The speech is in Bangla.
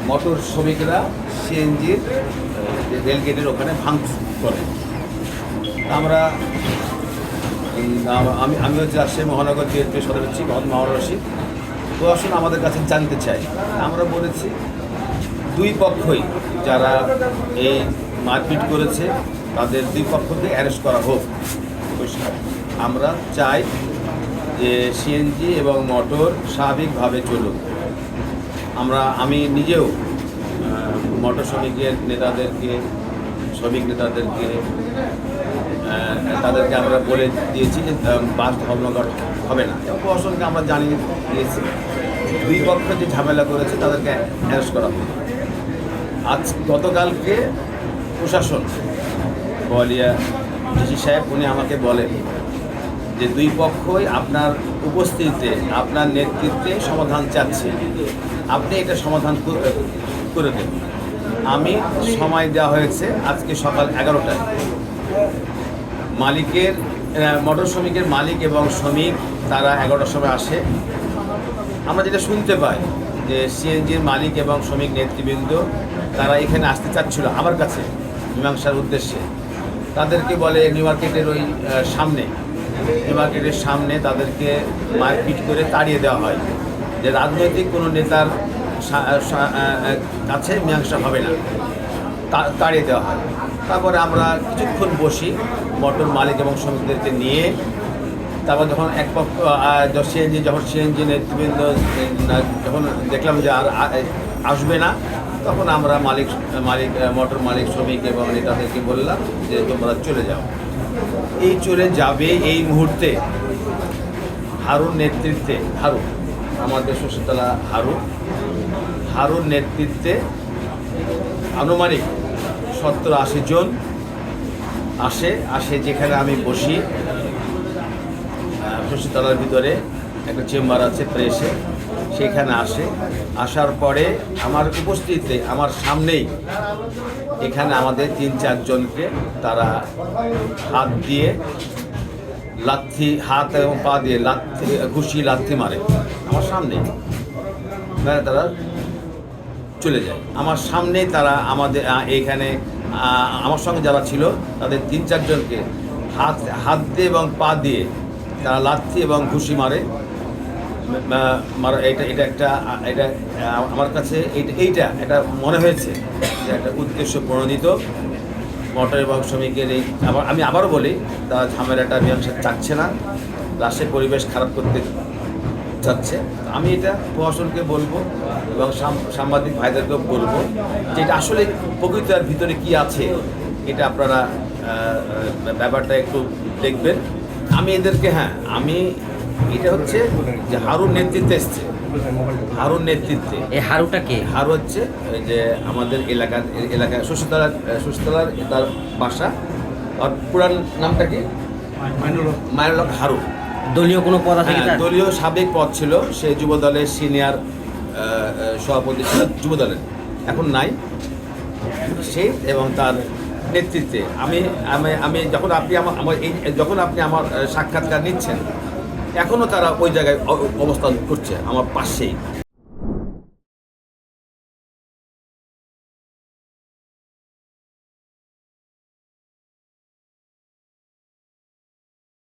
মোটর শ্রমিকরা সিএনজির রেলগেটের ওখানে ভাঙচুর করে। আমরা আমি হচ্ছে রাজশাহী মহানগর বিএনপি সদস্য মোহাম্মদ মাওলানা রশিদ। প্রশাসন আমাদের কাছে জানতে চাই, আমরা বলেছি দুই পক্ষই যারা এই মারপিট করেছে তাদের দুই পক্ষকে অ্যারেস্ট করা হোক। আমরা চাই যে সিএনজি এবং মোটর স্বাভাবিকভাবে চলুক। আমি নিজেও মোটর শ্রমিকের নেতাদেরকে শ্রমিক নেতাদেরকে তাদেরকে আমরা বলে দিয়েছি যে বাস ধর্মঘট হবে না, এবং প্রশাসনকে আমরা জানিয়ে দিয়েছি দুই পক্ষ যে ঝামেলা করেছে তাদেরকে অ্যারেস্ট করা হবে। গতকালকে প্রশাসন বলিয়া ডিসি সাহেব উনি আমাকে বলেন যে দুই পক্ষই আপনার উপস্থিতিতে আপনার নেতৃত্বে সমাধান চাচ্ছে, আপনি এটা সমাধান করে দেন। আমি সময় দেওয়া হয়েছে আজকে সকাল 11টায়। মালিকের মোটর শ্রমিকের মালিক এবং শ্রমিক তারা 11টার সময় আসে। আমরা যেটা শুনতে পাই যে সিএনজির মালিক এবং শ্রমিক নেতৃবৃন্দ তারা এখানে আসতে চাচ্ছিল আমার কাছে মীমাংসার উদ্দেশ্যে। তাদেরকে বলে নিউ মার্কেটের ওই সামনে নিউ মার্কেটের সামনে তাদেরকে মারপিট করে তাড়িয়ে দেওয়া হয়, যে রাজনৈতিক কোনো নেতার কাছে মীমাংসা হবে না, তাড়িয়ে দেওয়া হয়। তারপরে আমরা কিছুক্ষণ বসি মোটর মালিক এবং শ্রমিকদেরকে নিয়ে। তারপর যখন এক পক্ষ সিএনজি নেতৃবৃন্দ যখন দেখলাম যে আর আসবে না, তখন আমরা মোটর মালিক শ্রমিক এবং নেতাদেরকে বললাম যে তোমরা চলে যাও। এই চলে যাবে এই মুহূর্তে হারুন নেতৃত্বে, আমাদের শশীতলা হারুন নেতৃত্বে আনুমানিক 70-80 জন আসে যেখানে আমি বসি। শশীতলার ভিতরে একটা চেম্বার আছে প্রেসে, সেখানে আসার পরে আমার উপস্থিতিতে আমার সামনেই এখানে আমাদের 3-4 জনকে তারা হাত দিয়ে হাত এবং পা দিয়ে লাথি মারে আমার সামনে। তারা চলে যায় আমার সামনেই। তারা আমাদের এইখানে আমার সঙ্গে যারা ছিল তাদের 3-4 জনকে হাত দিয়ে এবং পা দিয়ে তারা লাথি এবং ঘুষি মারে। এটা আমার কাছে এটা মনে হয়েছে যে একটা উদ্দেশ্য প্রণোদিত মোটর এবং শ্রমিকের এই। আমি আবারও বলি, তারা ঝামেলাটা মীমাংসা চাচ্ছে না, রাষ্ট্রের পরিবেশ খারাপ করতে চাচ্ছে। আমি এটা প্রশাসনকে বলবো এবং সাংবাদিক ভাইদেরকেও বলবো যে এটা আসলে প্রকৃতার ভিতরে কি আছে, এটা আপনারা ব্যাপারটা একটু দেখবেন। আমি এদেরকে এটা হচ্ছে যে হারুন নেতৃত্বে এসছে, হারুন নেতৃত্বে। এই হারুটা কে? হারু হচ্ছে যে আমাদের এলাকায় শশীতলার তার বাসা। আর পুরান নামটা কি? মাইনুল হক হারু। দলীয় কোনো পদ আছে? দলীয় সাবেক পদ ছিল, সে যুবদলের সিনিয়র সভাপতি ছিল যুবদলের, এখন নাই সে। এবং তার নেতৃত্বে আমি যখন আপনি আমার সাক্ষাৎকার নিচ্ছেন, এখনও তারা ওই জায়গায় অবস্থান করছে আমার পাশেই।